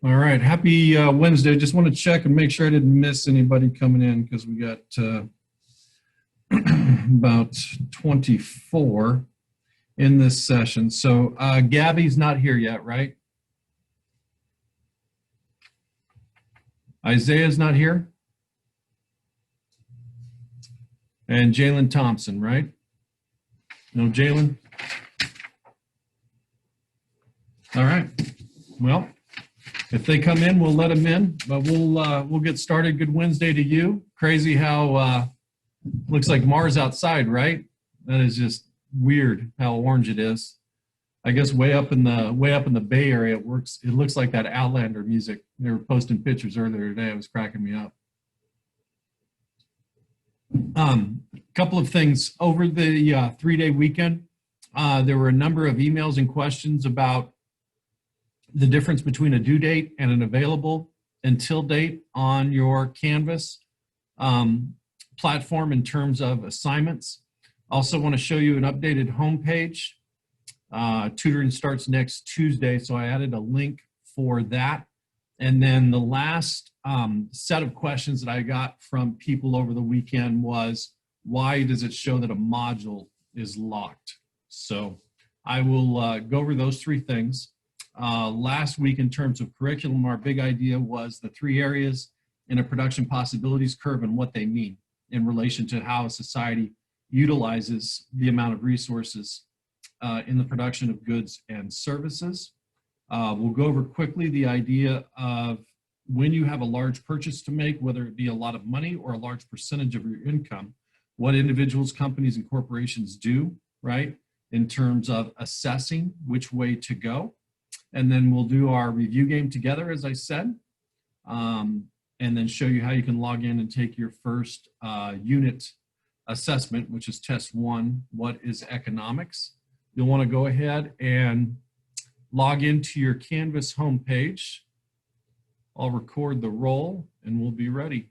All right, happy Wednesday. Just want to check and make sure I didn't miss anybody coming in because we got about 24 in this session. So Gabby's not here yet, right? Isaiah's not here? And Jalen Thompson, right? No, Jalen? All right, well, if they come in, we'll let them in, but we'll get started. Good Wednesday to you. Crazy how looks like Mars outside, right? That is just weird how orange it is. I guess way up in the Bay Area, it looks like that Outlander music. They were posting pictures earlier today. It was cracking me up. Couple of things over the 3-day weekend. There were a number of emails and questions about the difference between a due date and an available until date on your Canvas platform in terms of assignments. Also want to show you an updated homepage. Tutoring starts next Tuesday, so I added a link for that. And then the last set of questions that I got from people over the weekend was, why does it show that a module is locked? So I will go over those three things. Last week, in terms of curriculum, our big idea was the 3 areas in a production possibilities curve and what they mean in relation to how a society utilizes the amount of resources in the production of goods and services. We'll go over quickly the idea of when you have a large purchase to make, whether it be a lot of money or a large percentage of your income, what individuals, companies, and corporations do, right, in terms of assessing which way to go. And then we'll do our review game together, as I said, and then show you how you can log in and take your first unit assessment, which is test 1, what is economics. You'll want to go ahead and log into your Canvas homepage. I'll record the roll and we'll be ready.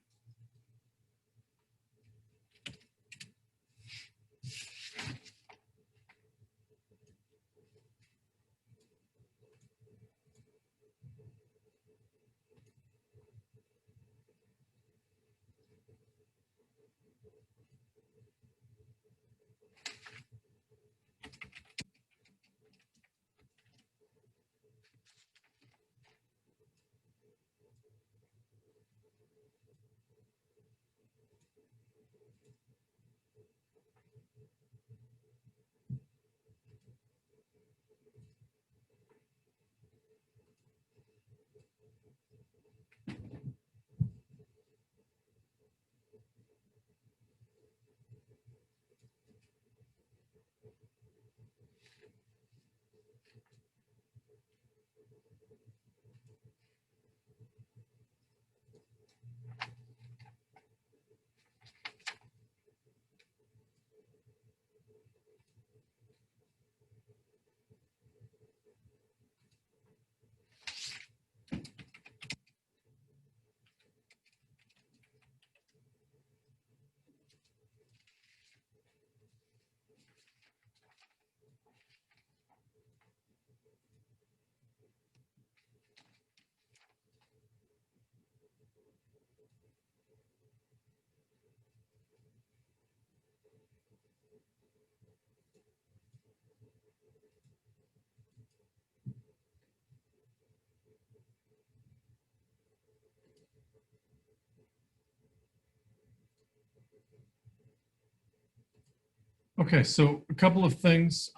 Okay, so a couple of things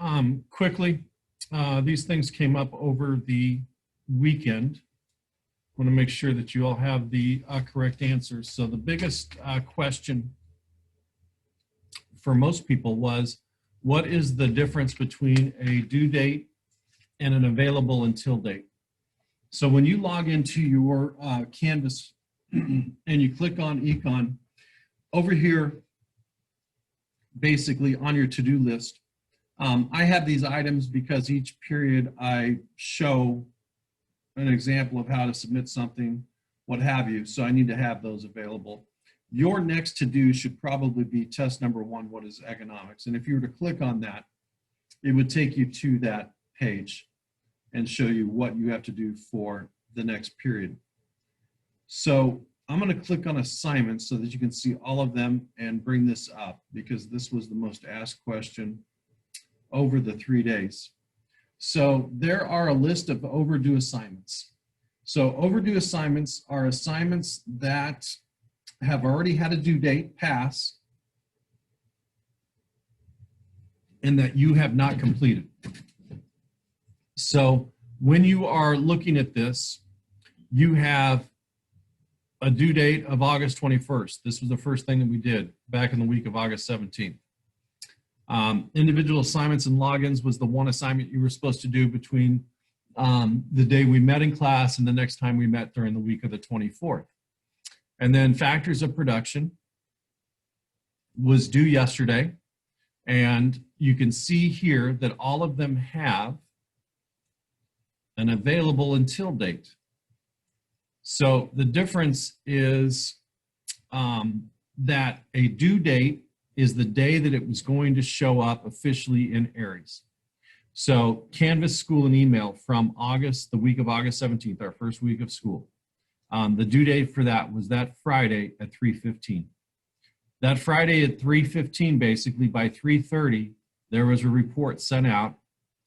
quickly. These things came up over the weekend. I want to make sure that you all have the correct answers. So the biggest question for most people was, what is the difference between a due date and an available until date? So when you log into your Canvas and you click on Econ, over here, basically on your to-do list, I have these items because each period I show an example of how to submit something, what have you. So I need to have those available. Your next to-do should probably be test number 1, what is economics? And if you were to click on that, it would take you to that page and show you what you have to do for the next period. So I'm going to click on assignments so that you can see all of them and bring this up because this was the most asked question over the 3 days. So there are a list of overdue assignments. So overdue assignments are assignments that have already had a due date pass and that you have not completed. So when you are looking at this, you have a due date of August 21st. This was the first thing that we did back in the week of August 17th. Individual assignments and logins was the one assignment you were supposed to do between the day we met in class and the next time we met during the week of the 24th. And then factors of production was due yesterday. And you can see here that all of them have an available until date. So the difference is that a due date is the day that it was going to show up officially in Aries. So Canvas School and Email from August, the week of August 17th, our first week of school. The due date for that was that Friday at 3:15. That Friday at 3:15, basically by 3:30, there was a report sent out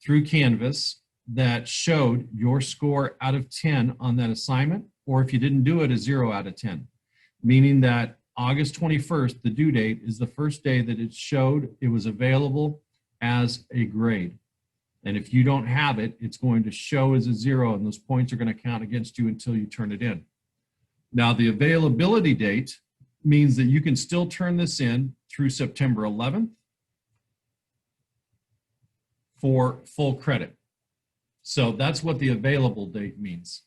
through Canvas that showed your score out of 10 on that assignment, or if you didn't do it, a 0 out of 10, meaning that August 21st, the due date, is the first day that it showed it was available as a grade. And if you don't have it, it's going to show as a 0, and those points are going to count against you until you turn it in. Now, the availability date means that you can still turn this in through September 11th for full credit. So that's what the available date means.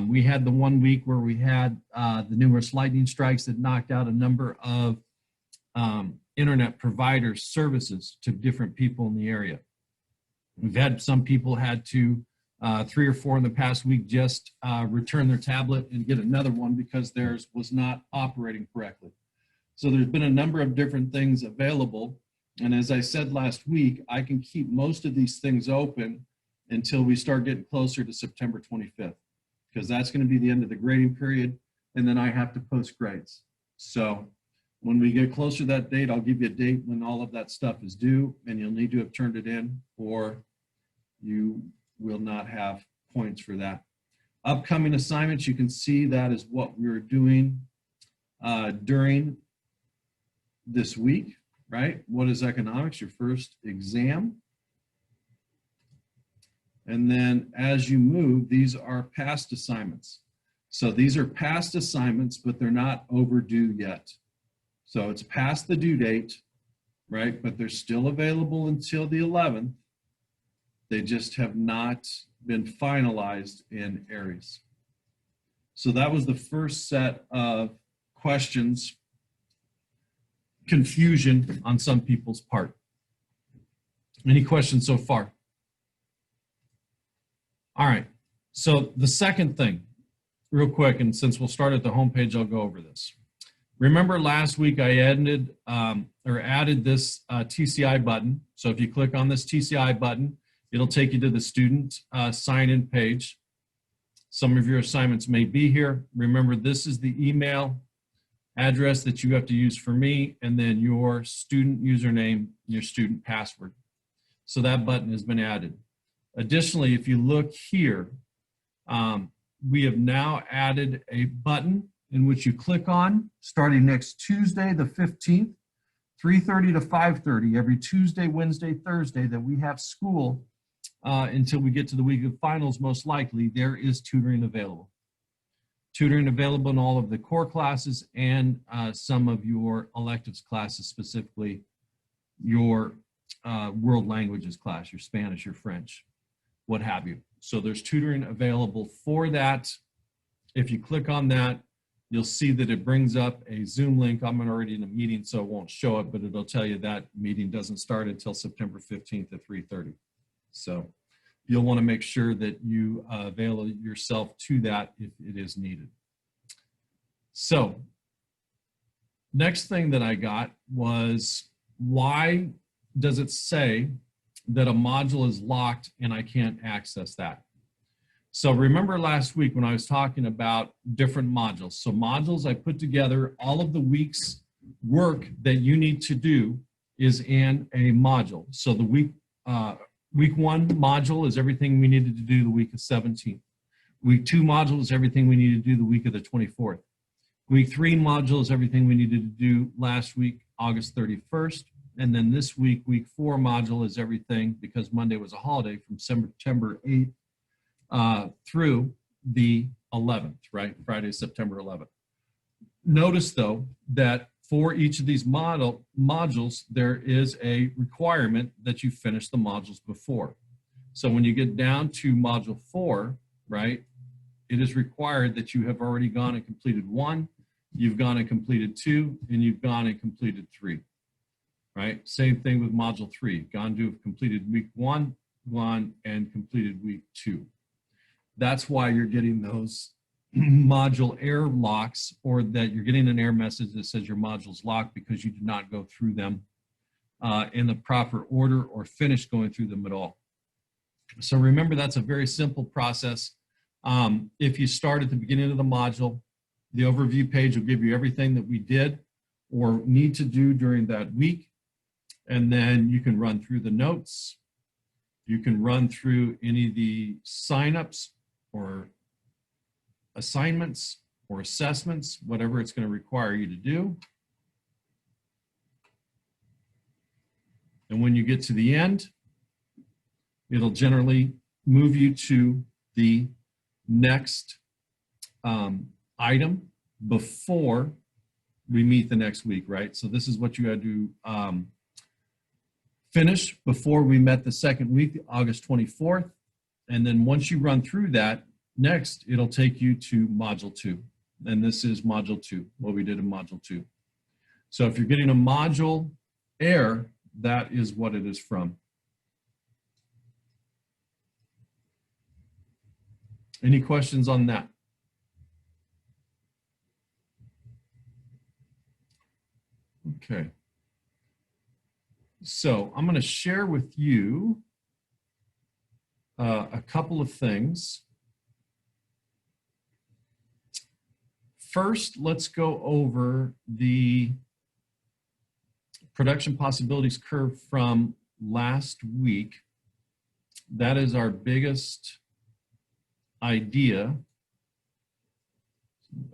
We had the 1 week where we had the numerous lightning strikes that knocked out a number of internet provider services to different people in the area. We've had some people had to, 3 or 4 in the past week, just return their tablet and get another one because theirs was not operating correctly. So there's been a number of different things available. And as I said last week, I can keep most of these things open until we start getting closer to September 25th, because that's going to be the end of the grading period. And then I have to post grades. So when we get closer to that date, I'll give you a date when all of that stuff is due, and you'll need to have turned it in, or you will not have points for that. Upcoming assignments, you can see that is what we're doing during this week, right? What is economics? Your first exam. And then as you move, these are past assignments. So these are past assignments, but they're not overdue yet. So it's past the due date, right? But they're still available until the 11th. They just have not been finalized in areas. So that was the first set of questions, confusion on some people's part. Any questions so far? All right, so the second thing, real quick, and since we'll start at the homepage, I'll go over this. Remember last week I added this TCI button. So if you click on this TCI button, it'll take you to the student sign-in page. Some of your assignments may be here. Remember, this is the email address that you have to use for me, and then your student username, your student password. So that button has been added. Additionally, if you look here, we have now added a button in which you click on starting next Tuesday, the 15th, 3:30 to 5:30, every Tuesday, Wednesday, Thursday that we have school until we get to the week of finals, most likely, there is tutoring available. Tutoring available in all of the core classes and some of your electives classes, specifically your world languages class, your Spanish, your French, what have you. So there's tutoring available for that. If you click on that, you'll see that it brings up a Zoom link. I'm already in a meeting, so it won't show it, but it'll tell you that meeting doesn't start until September 15th at 3:30. So you'll want to make sure that you avail yourself to that if it is needed. So next thing that I got was, why does it say that a module is locked and I can't access that? So remember last week when I was talking about different modules. So modules, I put together all of the week's work that you need to do is in a module. So the week 1 module is everything we needed to do the week of 17th. Week 2 module is everything we needed to do the week of the 24th. Week 3 module is everything we needed to do last week, August 31st. And then this week, week 4 module is everything, because Monday was a holiday, from September 8th through the 11th, right? Friday, September 11th. Notice though that for each of these modules, there is a requirement that you finish the modules before. So when you get down to module 4, right, it is required that you have already gone and completed 1, you've gone and completed 2, and you've gone and completed 3, right? Same thing with module 3, gone to have completed week 1, gone and completed week 2. That's why you're getting those module error locks, or that you're getting an error message that says your module's locked because you did not go through them in the proper order or finish going through them at all. So remember, that's a very simple process. If you start at the beginning of the module, the overview page will give you everything that we did or need to do during that week. And then you can run through the notes. You can run through any of the signups or assignments or assessments, whatever it's going to require you to do. And when you get to the end, It'll generally move you to the next item before we meet the next week, right? So this is what you got to do. Finish before we met the second week, August 24th. And then once you run through that, next, it'll take you to Module 2. And this is Module 2, what we did in Module 2. So if you're getting a module error, that is what it is from. Any questions on that? Okay. So I'm going to share with you a couple of things. First, let's go over the production possibilities curve from last week. That is our biggest idea.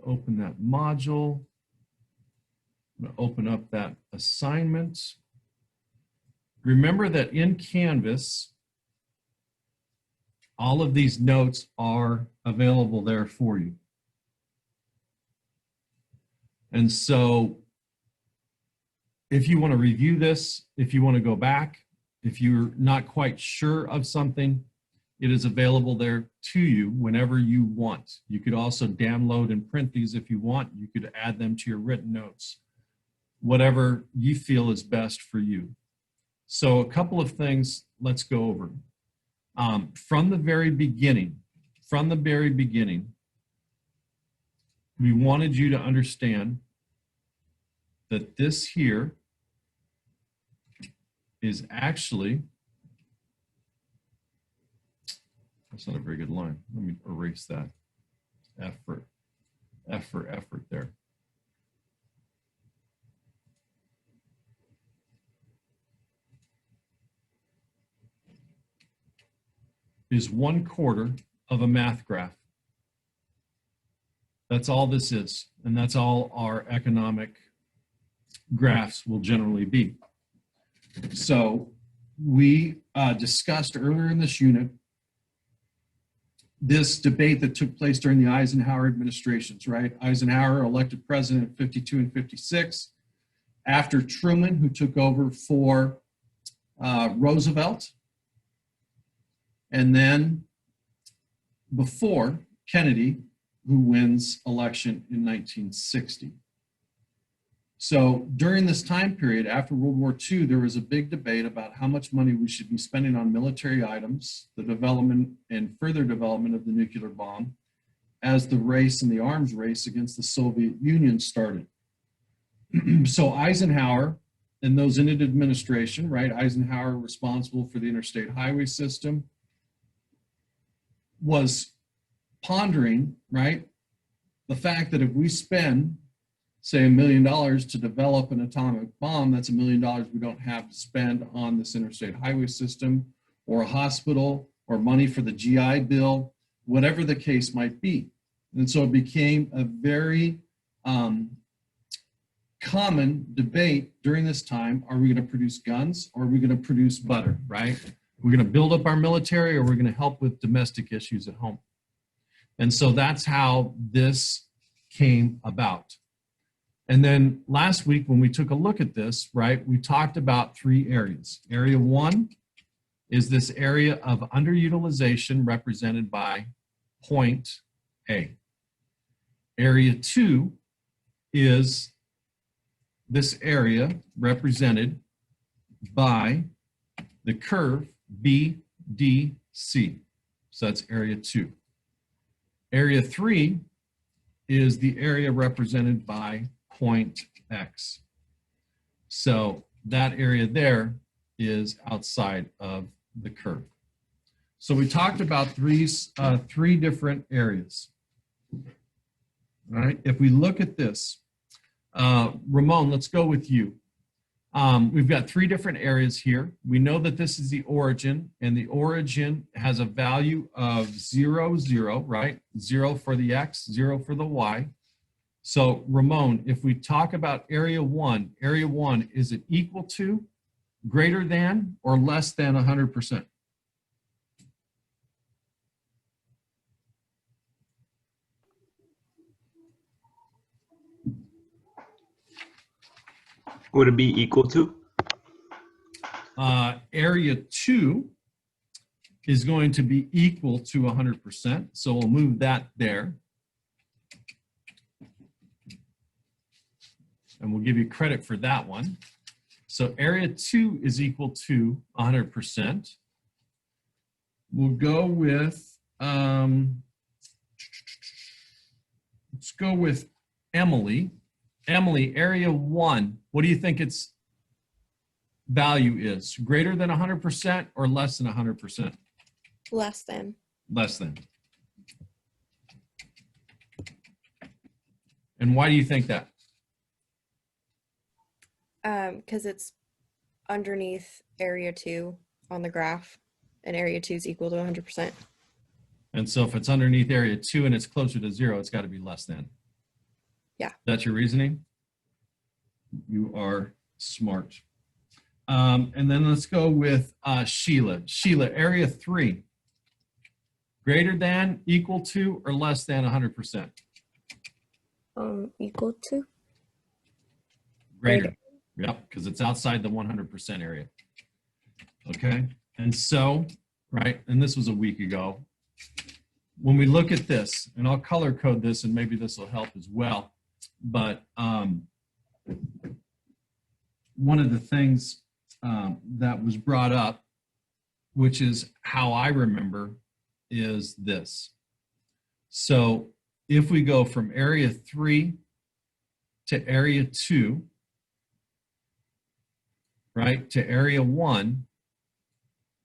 Open that module. I'm going to open up that assignment. Remember that in Canvas, all of these notes are available there for you. And so if you want to review this, if you want to go back, if you're not quite sure of something, it is available there to you whenever you want. You could also download and print these if you want. You could add them to your written notes, whatever you feel is best for you. So a couple of things let's go over. From the very beginning, we wanted you to understand that this here is actually, that's not a very good line. Let me erase that. F for effort there. Is 1/4 of a math graph. That's all this is, and that's all our economic graphs will generally be. So we discussed earlier in this unit this debate that took place during the Eisenhower administrations, right? Eisenhower elected president in 52 and 56 after Truman, who took over for Roosevelt, and then before Kennedy, who wins election in 1960. So during this time period, after World War II, there was a big debate about how much money we should be spending on military items, the development and further development of the nuclear bomb, as the race and the arms race against the Soviet Union started. So Eisenhower and those in his administration, right? Eisenhower responsible for the interstate highway system, was pondering, right, the fact that if we spend, say, $1 million to develop an atomic bomb, that's $1 million we don't have to spend on this interstate highway system or a hospital or money for the GI Bill, whatever the case might be. And so it became a very common debate during this time. Are we going to produce guns or are we going to produce butter, right? We're going to build up our military or we're going to help with domestic issues at home. And so that's how this came about. And then last week when we took a look at this, right, we talked about 3 areas. Area 1 is this area of underutilization represented by point A. Area 2 is this area represented by the curve BDC. So that's area 2. Area 3 is the area represented by point X. So that area there is outside of the curve. So we talked about three different areas. All right, if we look at this, Ramon, let's go with you. We've got 3 different areas here. We know that this is the origin, and the origin has a value of 0, 0, right? 0 for the X, 0 for the Y. So Ramon, if we talk about area 1, is it equal to, greater than, or less than 100%? Would it be equal to? Area 2 is going to be equal to 100%. So we'll move that there. And we'll give you credit for that one. So area 2 is equal to 100%. We'll go with, let's go with Emily. Emily, area 1, what do you think its value is? Greater than 100% or less than 100%? Less than. Less than. And why do you think that? Because it's underneath area 2 on the graph, and area 2 is equal to 100%. And so if it's underneath area 2 and it's closer to 0, it's got to be less than. Yeah. That's your reasoning? You are smart. And then let's go with Sheila. Sheila, area 3. Greater than, equal to, or less than 100%? Equal to? Greater. Yep, because it's outside the 100% area. Okay, and so, right, and this was a week ago. When we look at this, and I'll color code this, and maybe this will help as well, but one of the things that was brought up, which is how I remember, is this. So if we go from area 3 to area 2, right, to area 1,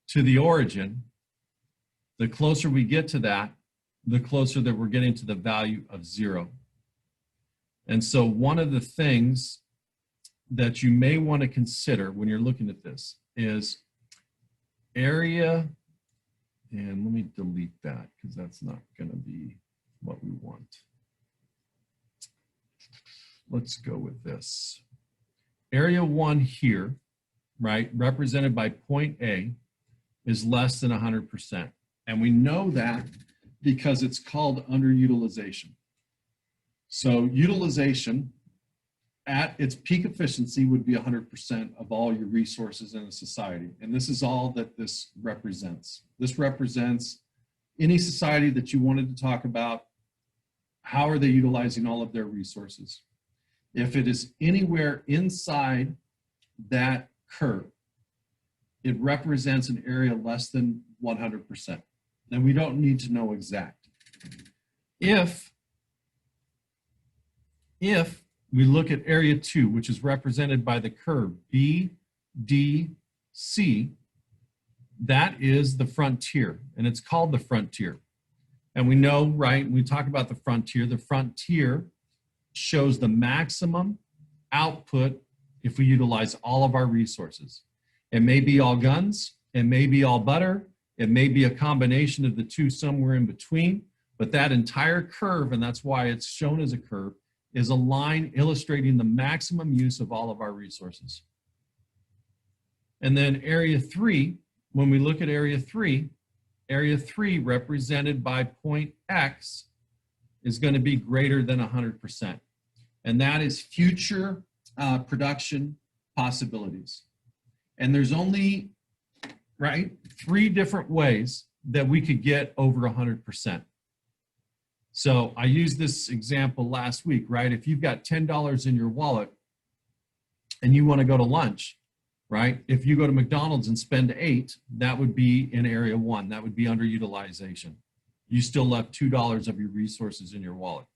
to the origin, the closer we get to that, the closer that we're getting to the value of 0. And so one of the things that you may want to consider when you're looking at this is area, and let me delete that because that's not going to be what we want. Let's go with this. Area 1 here, right, represented by point A, is less than 100%. And we know that because it's called underutilization. So utilization at its peak efficiency would be 100% of all your resources in a society. And this is all that this represents. This represents any society that you wanted to talk about. How are they utilizing all of their resources? If it is anywhere inside that curve, it represents an area less than 100%. And we don't need to know exact. If we look at area 2, which is represented by the curve BDC, that is the frontier, and it's called the frontier. And we know, right, when we talk about the frontier shows the maximum output if we utilize all of our resources. It may be all guns, it may be all butter, it may be a combination of the two somewhere in between, but that entire curve, and that's why it's shown as a curve, is a line illustrating the maximum use of all of our resources. And then area 3, when we look at area 3 represented by point X is going to be greater than 100%. And that is future production possibilities. And there's only, right, 3 different ways that we could get over 100%. So I used this example last week, right? If you've got $10 in your wallet and you want to go to lunch, right? If you go to McDonald's and spend $8, that would be in area 1. That would be underutilization. You still left $2 of your resources in your wallet.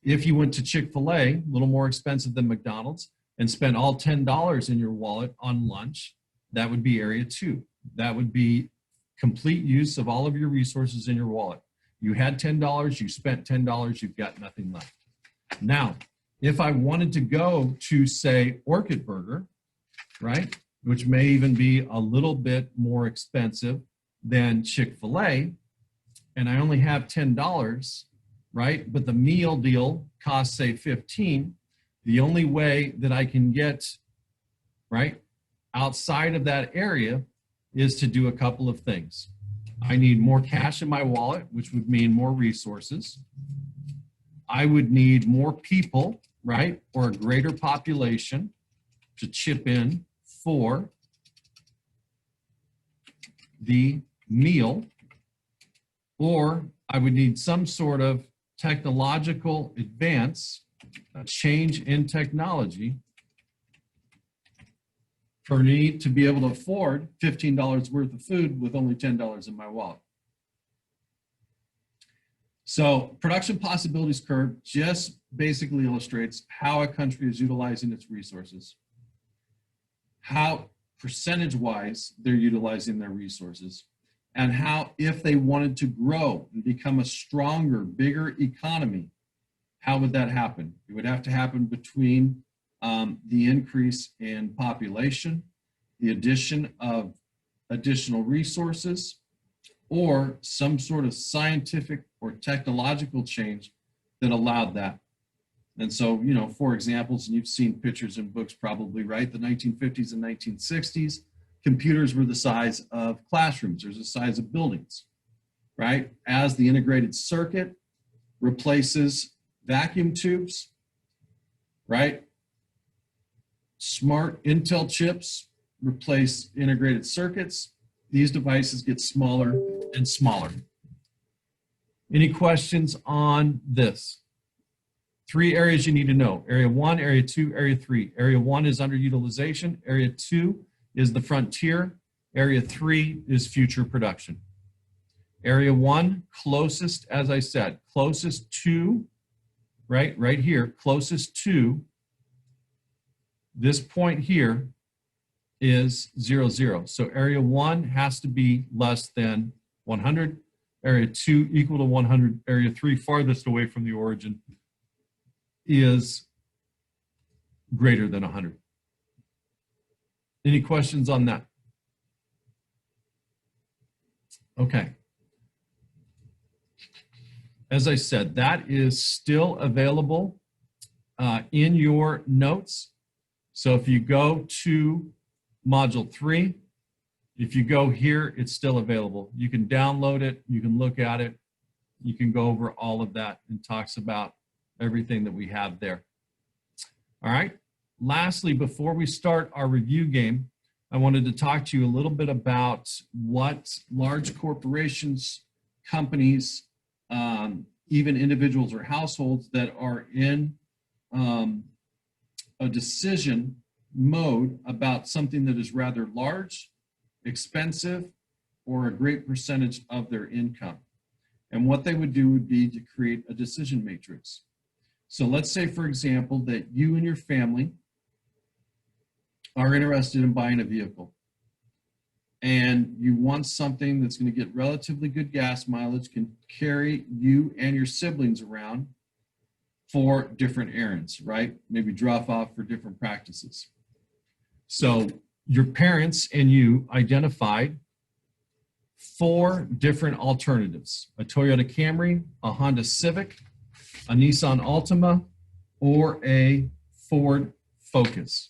If you went to Chick-fil-A, a little more expensive than McDonald's, and spent all $10 in your wallet on lunch, that would be area 2. That would be complete use of all of your resources in your wallet. You had $10, you spent $10, you've got nothing left. Now, if I wanted to go to, say, Orchid Burger, right, which may even be a little bit more expensive than Chick-fil-A, and I only have $10, right, but the meal deal costs, say, $15, the only way that I can get, right, outside of that area is to do a couple of things. I need more cash in my wallet, which would mean more resources. I would need more people, right, or a greater population. to chip in for the meal, or I would need some sort of technological advance, a change in technology for me to be able to afford $15 worth of food with only $10 in my wallet. So production possibilities curve just basically illustrates how a country is utilizing its resources, how percentage-wise they're utilizing their resources, and how if they wanted to grow and become a stronger, bigger economy, how would that happen? It would have to happen between the increase in population, the addition of additional resources, or some sort of scientific or technological change that allowed that. And so, you know, for examples, and you've seen pictures in books probably, right? The 1950s and 1960s, computers were the size of classrooms, or the size of buildings, right? As the integrated circuit replaces vacuum tubes, right? Smart Intel chips replace integrated circuits. These devices get smaller and smaller. Any questions on this? 3 areas you need to know. Area 1, Area 2, Area 3. Area 1 is underutilization. Area 2 is the frontier. Area 3 is future production. Area 1, closest, as I said, closest to, right here, closest to this point here is 0, 0. So area 1 has to be less than 100. Area 2 equal to 100. Area 3 farthest away from the origin is greater than 100. Any questions on that? Okay. As I said, that is still available in your notes. So if you go to Module 3, if you go here, it's still available. You can download it, you can look at it, you can go over all of that, and talks about everything that we have there. All right. Lastly, before we start our review game, I wanted to talk to you a little bit about what large corporations, companies, even individuals or households that are in a decision mode about something that is rather large, expensive, or a great percentage of their income. And what they would do would be to create a decision matrix. So let's say, for example, that you and your family are interested in buying a vehicle, and you want something that's going to get relatively good gas mileage, can carry you and your siblings around for different errands, right? Maybe drop off for different practices. So your parents and you identified 4 different alternatives: a Toyota Camry, a Honda Civic, a Nissan Altima, or a Ford Focus.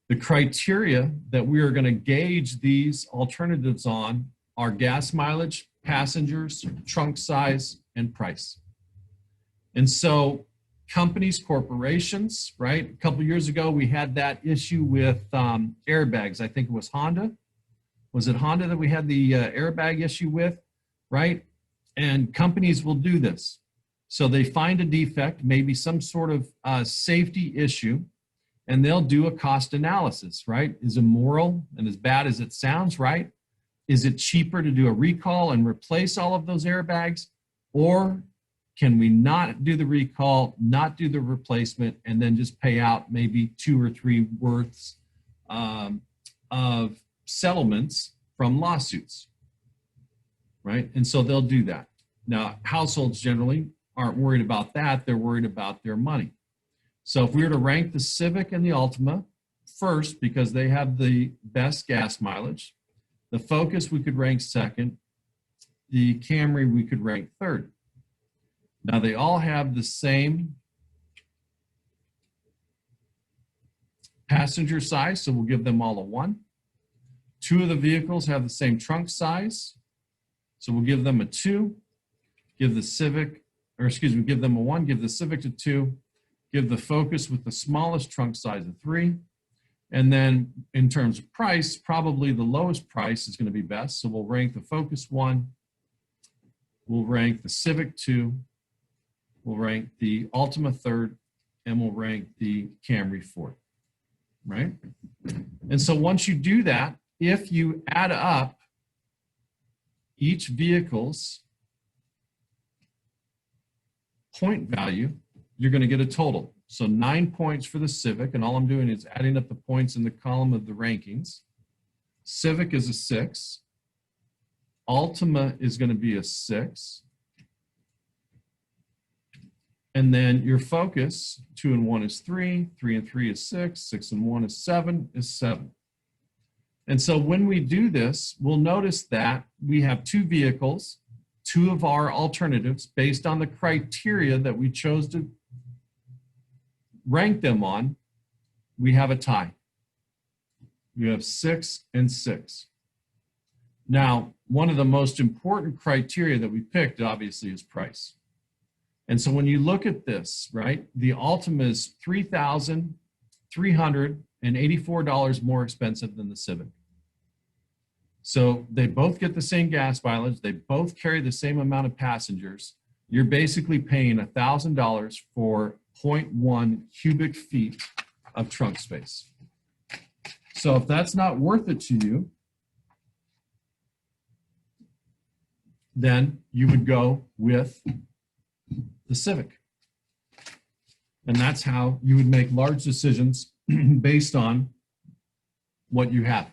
The criteria that we are going to gauge these alternatives on are gas mileage, passengers, trunk size, and price. And so companies, corporations, right? A couple of years ago, we had that issue with airbags. I think it was Honda. Was it Honda that we had the airbag issue with, right? And companies will do this. So they find a defect, maybe some sort of safety issue, and they'll do a cost analysis, right? Is it moral and as bad as it sounds, right? Is it cheaper to do a recall and replace all of those airbags? Or can we not do the recall, not do the replacement, and then just pay out maybe 2 or 3 worths of settlements from lawsuits, right? And so they'll do that. Now, households generally aren't worried about that. They're worried about their money. So if we were to rank the Civic and the Altima first, because they have the best gas mileage, the Focus we could rank second, the Camry we could rank third. Now they all have the same passenger size, so we'll give them all a 1. 2 of the vehicles have the same trunk size, so we'll give them a 2. Give the Civic, or excuse me, give them a 1, give the Civic a 2, give the Focus with the smallest trunk size a 3, And then in terms of price, probably the lowest price is going to be best. So we'll rank the Focus 1, we'll rank the Civic 2, we'll rank the Altima 3rd, and we'll rank the Camry 4th, right? And so once you do that, if you add up each vehicle's point value, you're going to get a total. So 9 points for the Civic, and all I'm doing is adding up the points in the column of the rankings. Civic is a 6. Altima is going to be a 6. And then your Focus, 2 and 1 is 3, 3 and 3 is 6, 6 and 1 is 7, is 7. And so when we do this, we'll notice that we have 2 vehicles, 2 of our alternatives based on the criteria that we chose to rank them on. We have a tie. We have 6 and 6. Now, one of the most important criteria that we picked, obviously, is price. And so when you look at this, right, the Altima is $3,384 more expensive than the Civic. So they both get the same gas mileage. They both carry the same amount of passengers. You're basically paying $1,000 for 0.1 cubic feet of trunk space. So if that's not worth it to you, then you would go with the Civic. And that's how you would make large decisions based on what you have.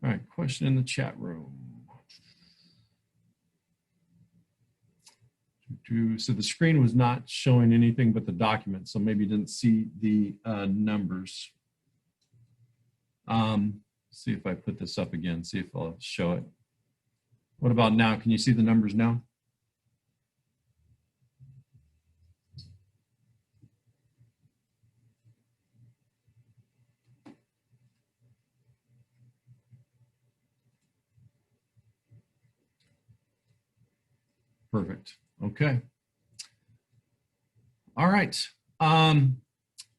All right, question in the chat room. So the screen was not showing anything but the document, so maybe you didn't see the numbers. See if I put this up again, see if I'll show it. What about now? Can you see the numbers now? Perfect. Okay. All right. I'm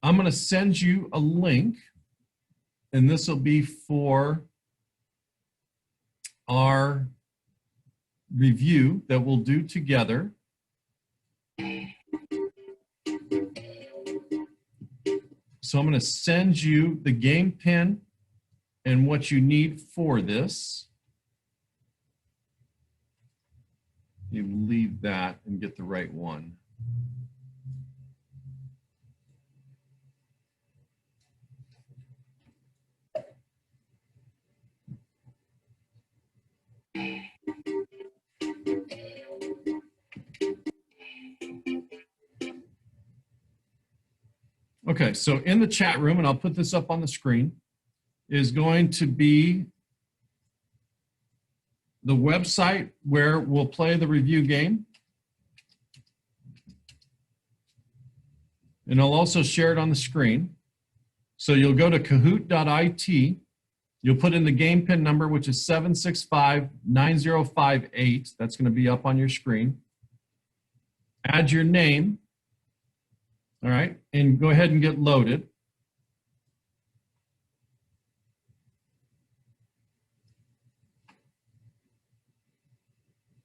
going to send you a link, and this will be for our review that we'll do together. So I'm going to send you the game pin and what you need for this. You leave that and get the right one. Okay, so in the chat room, and I'll put this up on the screen, is going to be the website where we'll play the review game. And I'll also share it on the screen. So you'll go to kahoot.it. You'll put in the game pin number, which is 7659058. That's going to be up on your screen. Add your name. All right, and go ahead and get loaded.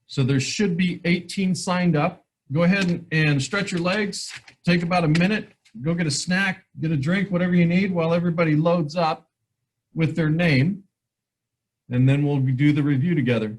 So there should be 18 signed up. Go ahead and stretch your legs. Take about a minute. Go get a snack, get a drink, whatever you need while everybody loads up with their name. And then we'll do the review together.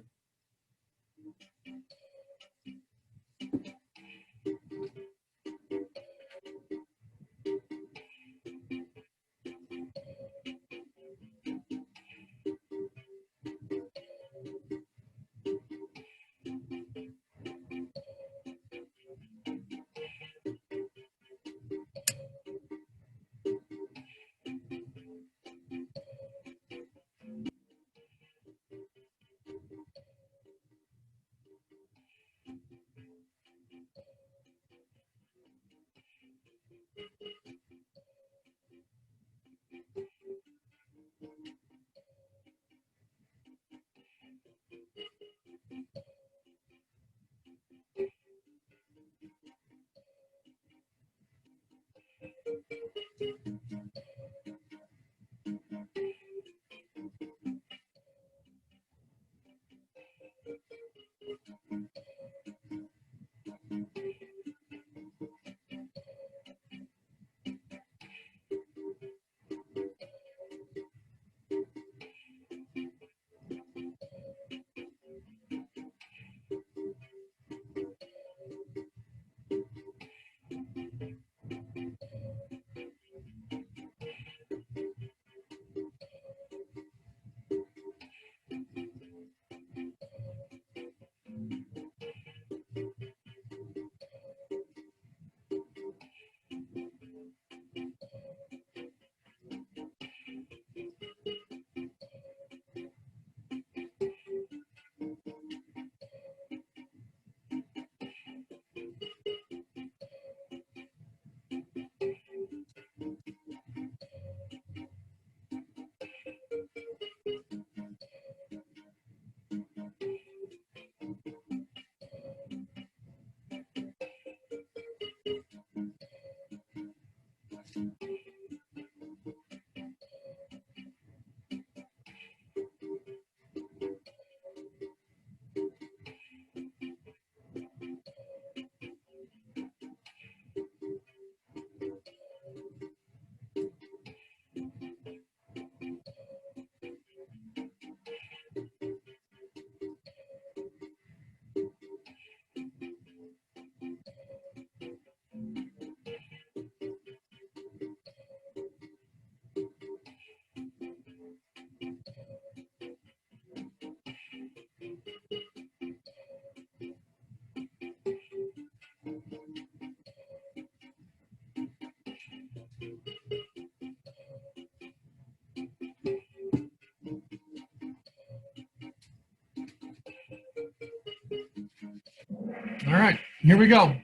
All right, here we go.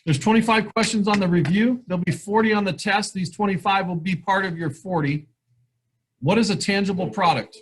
There's 25 questions on the review. There'll be 40 on the test. These 25 will be part of your 40. What is a tangible product?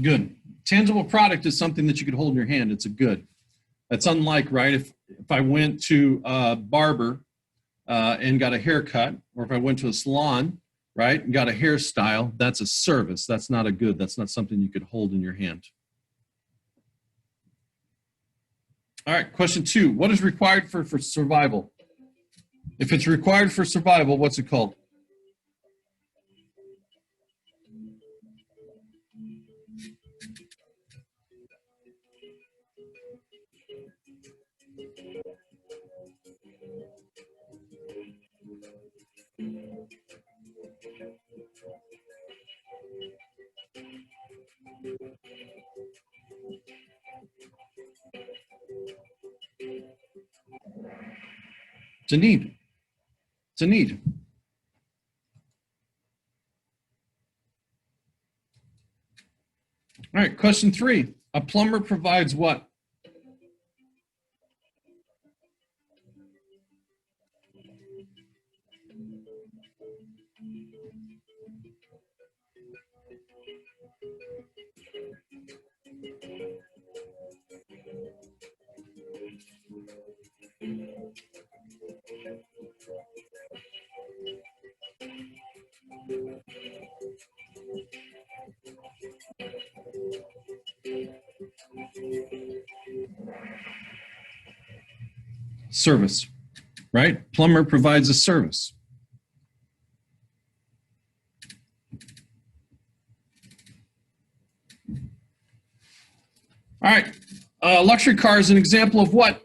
Good. Tangible product is something that you could hold in your hand. It's a good. That's unlike, right, if I went to a barber and got a haircut, or if I went to a salon, right, and got a hairstyle, that's a service. That's not a good. That's not something you could hold in your hand. All right, question 2. What is required for survival? If it's required for survival, what's it called? It's a need. It's a need. All right, question 3. A plumber provides what? Service, right? Plumber provides a service. All right, luxury car is an example of what?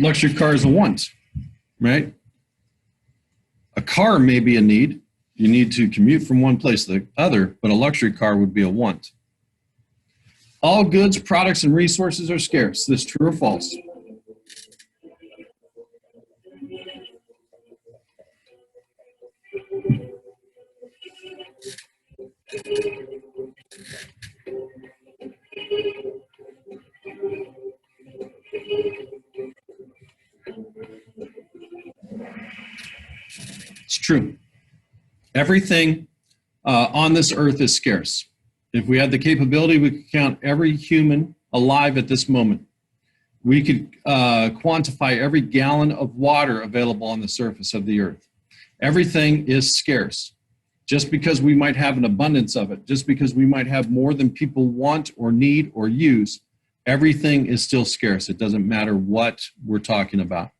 Luxury car is a want, right? A car may be a need. You need to commute from one place to the other, but a luxury car would be a want. All goods, products, and resources are scarce. Is this true or false? It's true. Everything on this earth is scarce. If we had the capability, we could count every human alive at this moment. We could quantify every gallon of water available on the surface of the earth. Everything is scarce. Just because we might have an abundance of it, just because we might have more than people want or need or use, everything is still scarce. It doesn't matter what we're talking about.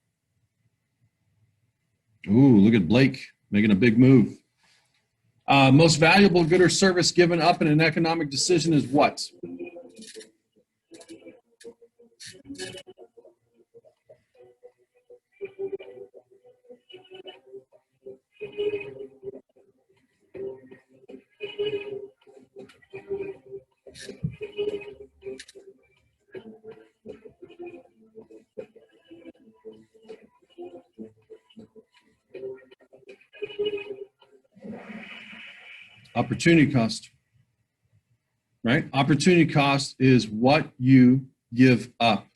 Ooh, look at Blake. making a big move. Most valuable good or service given up in an economic decision is what? Opportunity cost, right? Opportunity cost is what you give up.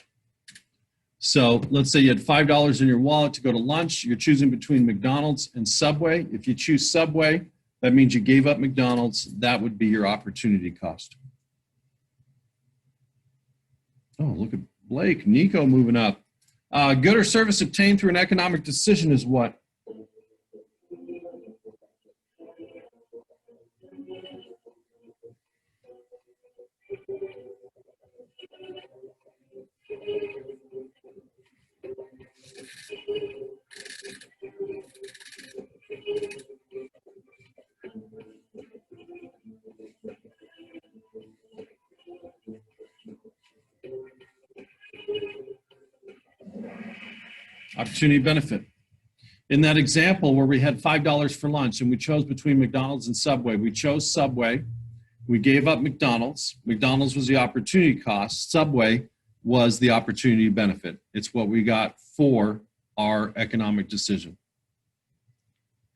So let's say you had $5 in your wallet to go to lunch. You're choosing between McDonald's and Subway. If you choose Subway, that means you gave up McDonald's. That would be your opportunity cost. Oh, look at Blake, Nico moving up. Good or service obtained through an economic decision is what? Opportunity benefit. In that example where we had $5 for lunch and we chose between McDonald's and Subway, we chose Subway. We gave up McDonald's. McDonald's was the opportunity cost. Subway was the opportunity benefit. It's what we got for our economic decision.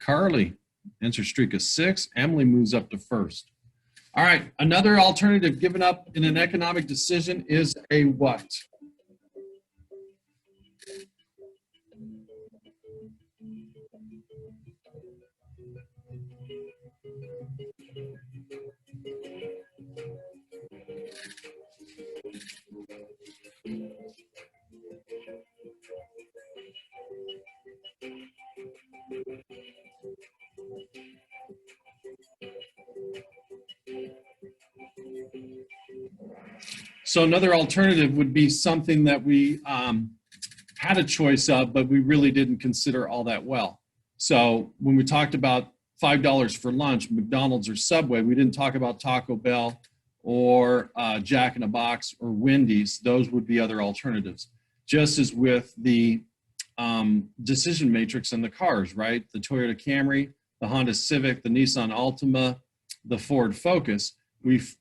Carly, answer streak of 6. Emily moves up to first. All right, another alternative given up in an economic decision is a what? So another alternative would be something that we had a choice of, but we really didn't consider all that well. So when we talked about $5 for lunch, McDonald's or Subway, we didn't talk about Taco Bell or Jack in a Box or Wendy's. Those would be other alternatives. Just as with the decision matrix in the cars, right? The Toyota Camry, the Honda Civic, the Nissan Altima, the Ford Focus.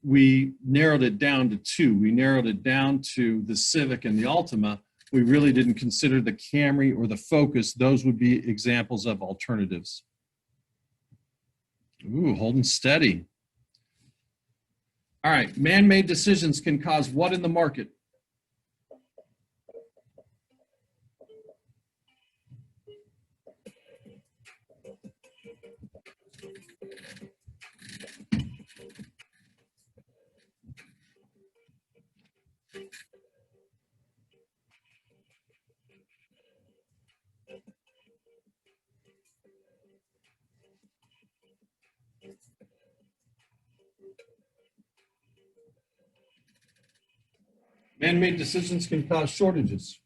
We narrowed it down to 2. We narrowed it down to the Civic and the Altima. We really didn't consider the Camry or the Focus. Those would be examples of alternatives. Ooh, holding steady. All right, man-made decisions can cause what in the market? Man-made decisions can cause shortages,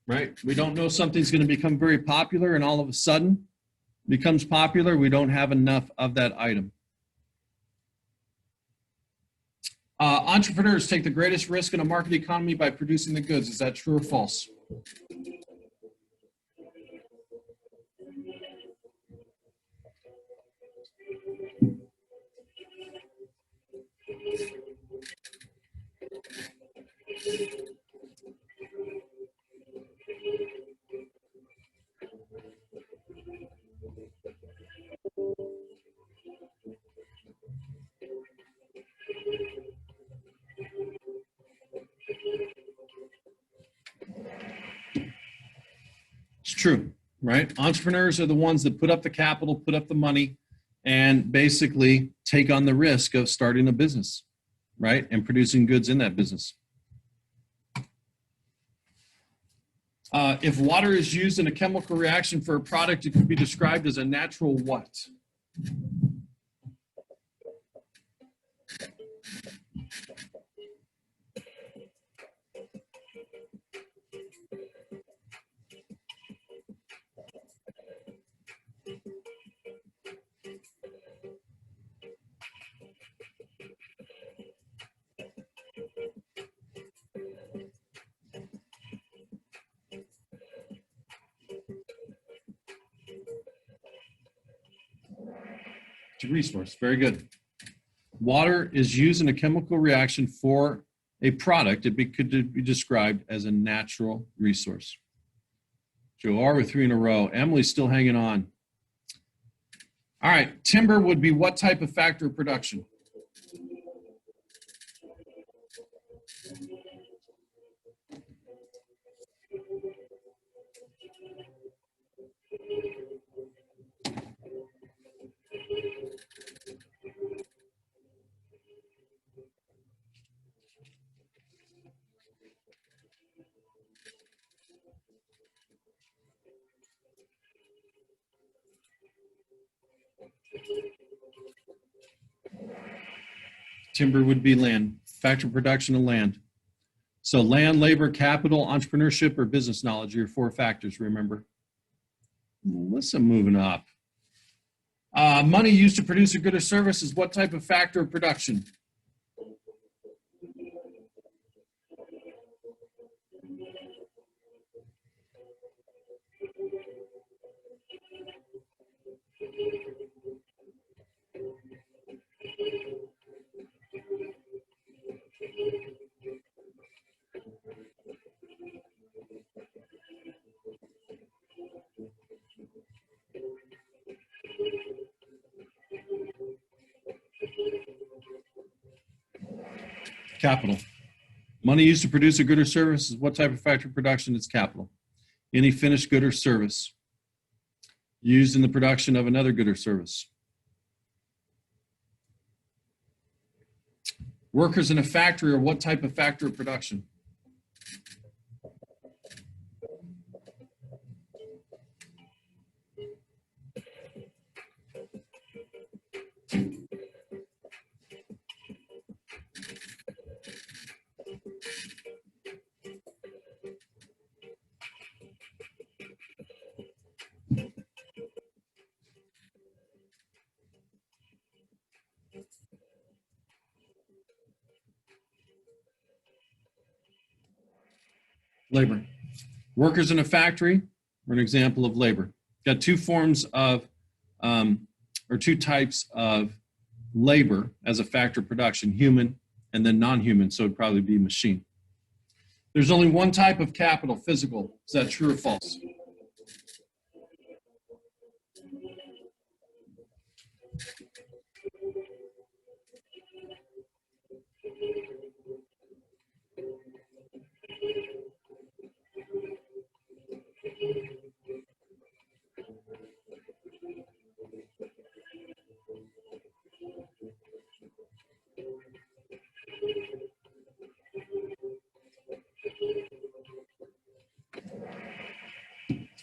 right? We don't know something's going to become very popular and all of a sudden becomes popular. We don't have enough of that item. Entrepreneurs take the greatest risk in a market economy by producing the goods. Is that true or false? It's true, right? Entrepreneurs are the ones that put up the capital, put up the money, and basically take on the risk of starting a business, right? And producing goods in that business. If water is used in a chemical reaction for a product, it could be described as a natural what? It's a resource. Very good. Water is used in a chemical reaction for a product. It could be described as a natural resource. Joe R with 3 in a row. Emily's still hanging on. All right. Timber would be what type of factor of production? Timber would be land, factor of production of land. So land, labor, capital, entrepreneurship, or business knowledge are your 4 factors, remember. Melissa moving up. Money used to produce a good or service is what type of factor of production? Capital. Money used to produce a good or service is what type of factor of production? It's capital. Any finished good or service used in the production of another good or service. Workers in a factory are what type of factor of production? Labor. Workers in a factory are an example of labor. Got 2 forms of, or 2 types of labor as a factor of production, human and then non-human, so it'd probably be machine. There's only one type of capital, physical. Is that true or false?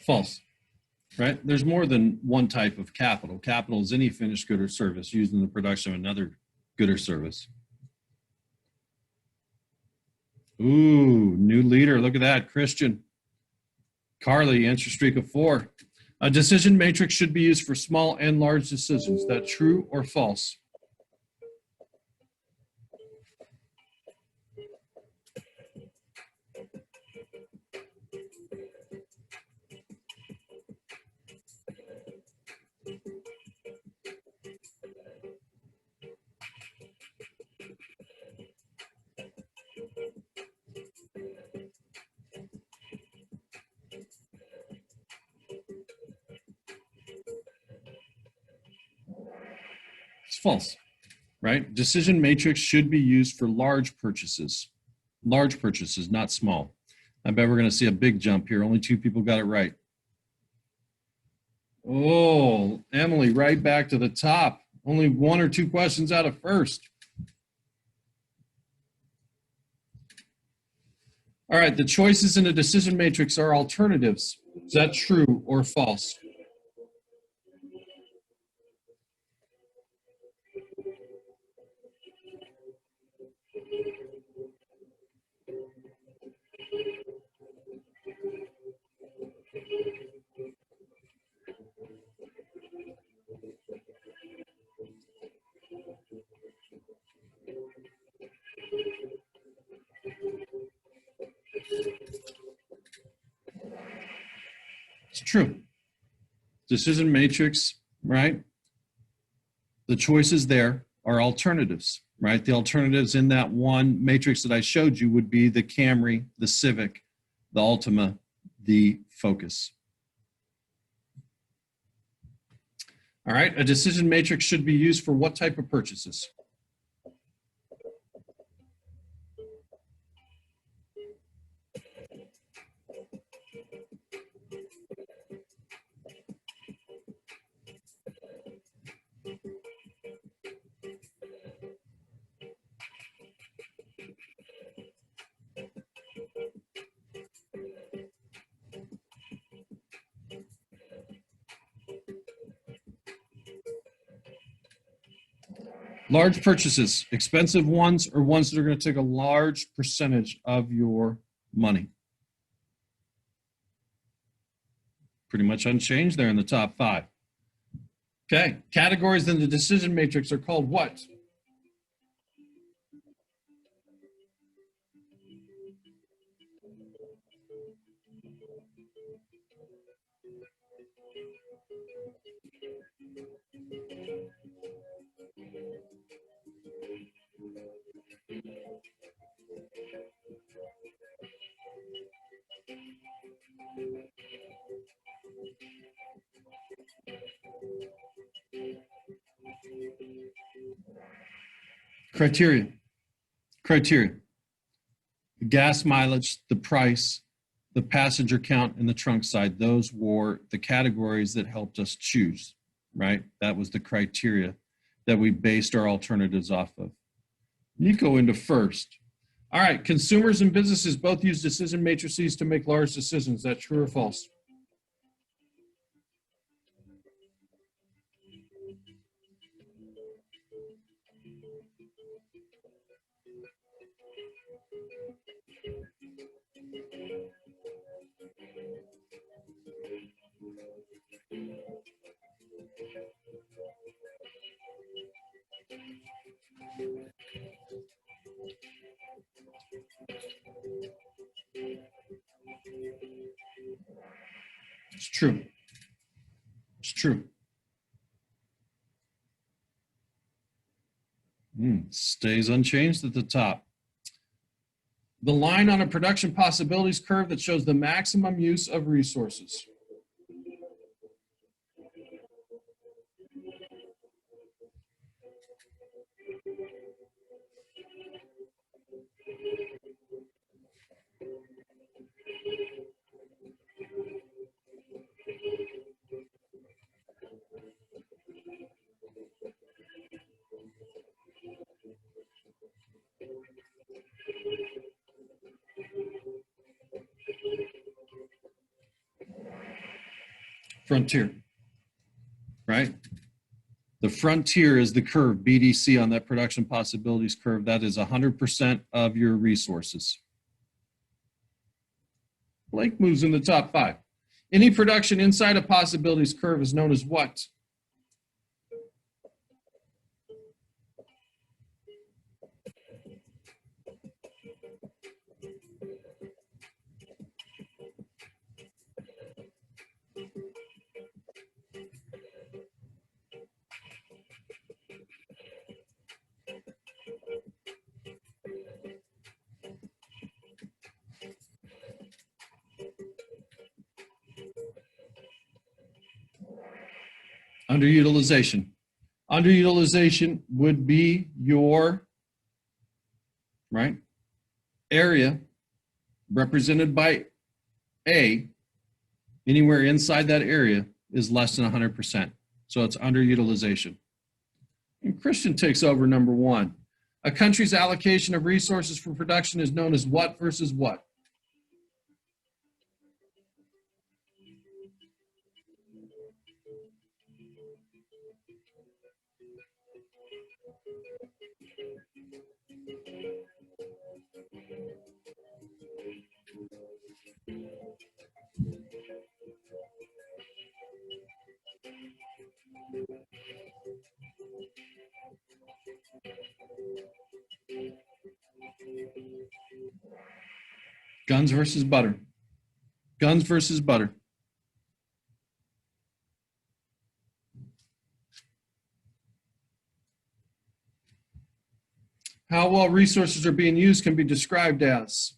False, right? There's more than one type of capital. Capital is any finished good or service used in the production of another good or service. Ooh, new leader. Look at that, Christian. Carly, answer streak of 4. A decision matrix should be used for small and large decisions. Is that true or false? It's false, right? Decision matrix should be used for large purchases, not small. I bet we're going to see a big jump here. Only 2 people got it right. Oh, Emily, right back to the top. Only 1 or 2 questions out of first. All right, the choices in a decision matrix are alternatives. Is that true or false? It's true. Decision matrix, right, the choices there are alternatives, right? The alternatives in that one matrix that I showed you would be the Camry, the Civic, the Altima, the Focus. All right, a decision matrix should be used for what type of purchases? Large purchases, expensive ones, or ones that are going to take a large percentage of your money. Pretty much unchanged there in the top 5. Okay, categories in the decision matrix are called what? Criteria. Criteria. The gas mileage, the price, the passenger count, and the trunk side. Those were the categories that helped us choose, right? That was the criteria that we based our alternatives off of. You go into first. All right, consumers and businesses both use decision matrices to make large decisions. Is that true or false? It's true. It's true. Stays unchanged at the top. The line on a production possibilities curve that shows the maximum use of resources. Frontier, right? The frontier is the curve, BDC, on that production possibilities curve. That is 100% of your resources. Blake moves in the top 5. Any production inside a possibilities curve is known as what? Underutilization. Underutilization would be your, right, area represented by A. Anywhere inside that area is less than 100%. So it's underutilization. And Christian takes over number 1. A country's allocation of resources for production is known as what versus what? Guns versus butter. Guns versus butter. How well resources are being used can be described as.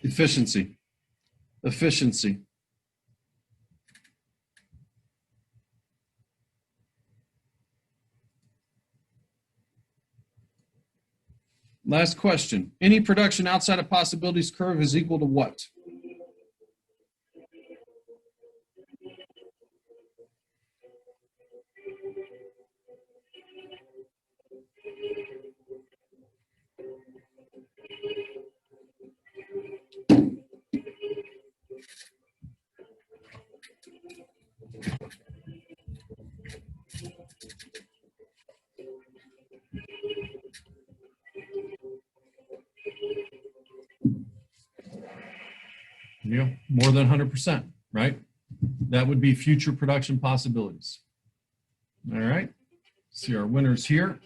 Efficiency. Efficiency. Last question. Any production outside of possibilities curve is equal to what? Yeah, more than 100%, right? That would be future production possibilities. All right, see our winners here.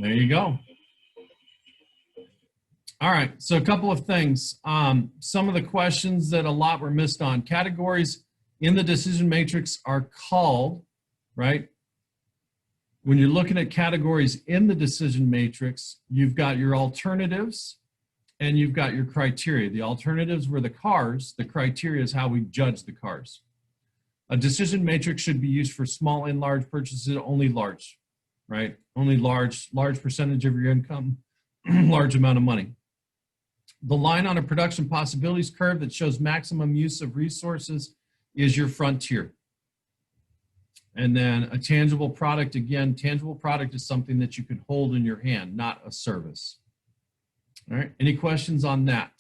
There you go. All right, so a couple of things. Some of the questions that a lot were missed on. Categories in the decision matrix are called, right? When you're looking at categories in the decision matrix, you've got your alternatives and you've got your criteria. The alternatives were the cars, the criteria is how we judge the cars. A decision matrix should be used for small and large purchases, only large, right? Only large percentage of your income, large amount of money. The line on a production possibilities curve that shows maximum use of resources is your frontier. And then a tangible product, again, tangible product is something that you can hold in your hand, not a service. All right, any questions on that?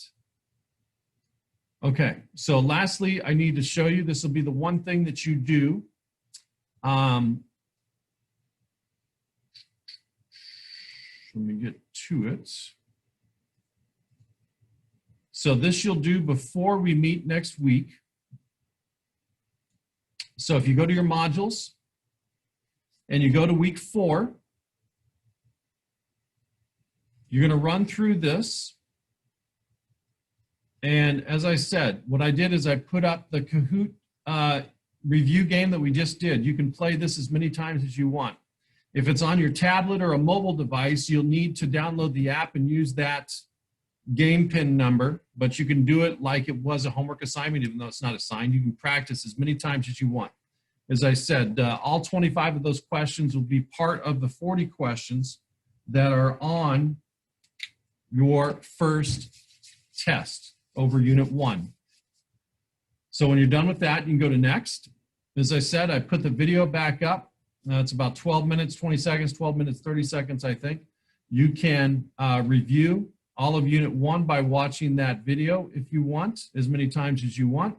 Okay, so lastly, I need to show you, this will be the one thing that you do. Let me get to it. So this you'll do before we meet next week. So if you go to your modules and you go to week 4, you're going to run through this. And as I said, what I did is I put up the Kahoot review game that we just did. You can play this as many times as you want. If it's on your tablet or a mobile device, you'll need to download the app and use that game pin number, but you can do it like it was a homework assignment, even though it's not assigned. You can practice as many times as you want. As I said, all 25 of those questions will be part of the 40 questions that are on your first test over Unit 1. So when you're done with that, you can go to next. As I said, I put the video back up. It's about 12 minutes, 20 seconds, 12 minutes, 30 seconds, I think. You can review all of Unit 1 by watching that video if you want, as many times as you want.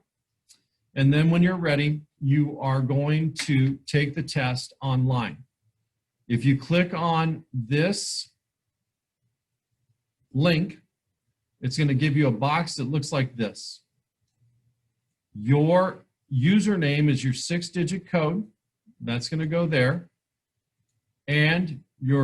And then when you're ready, you are going to take the test online. If you click on this link, it's going to give you a box that looks like this. Your username is your 6-digit code. That's going to go there. And your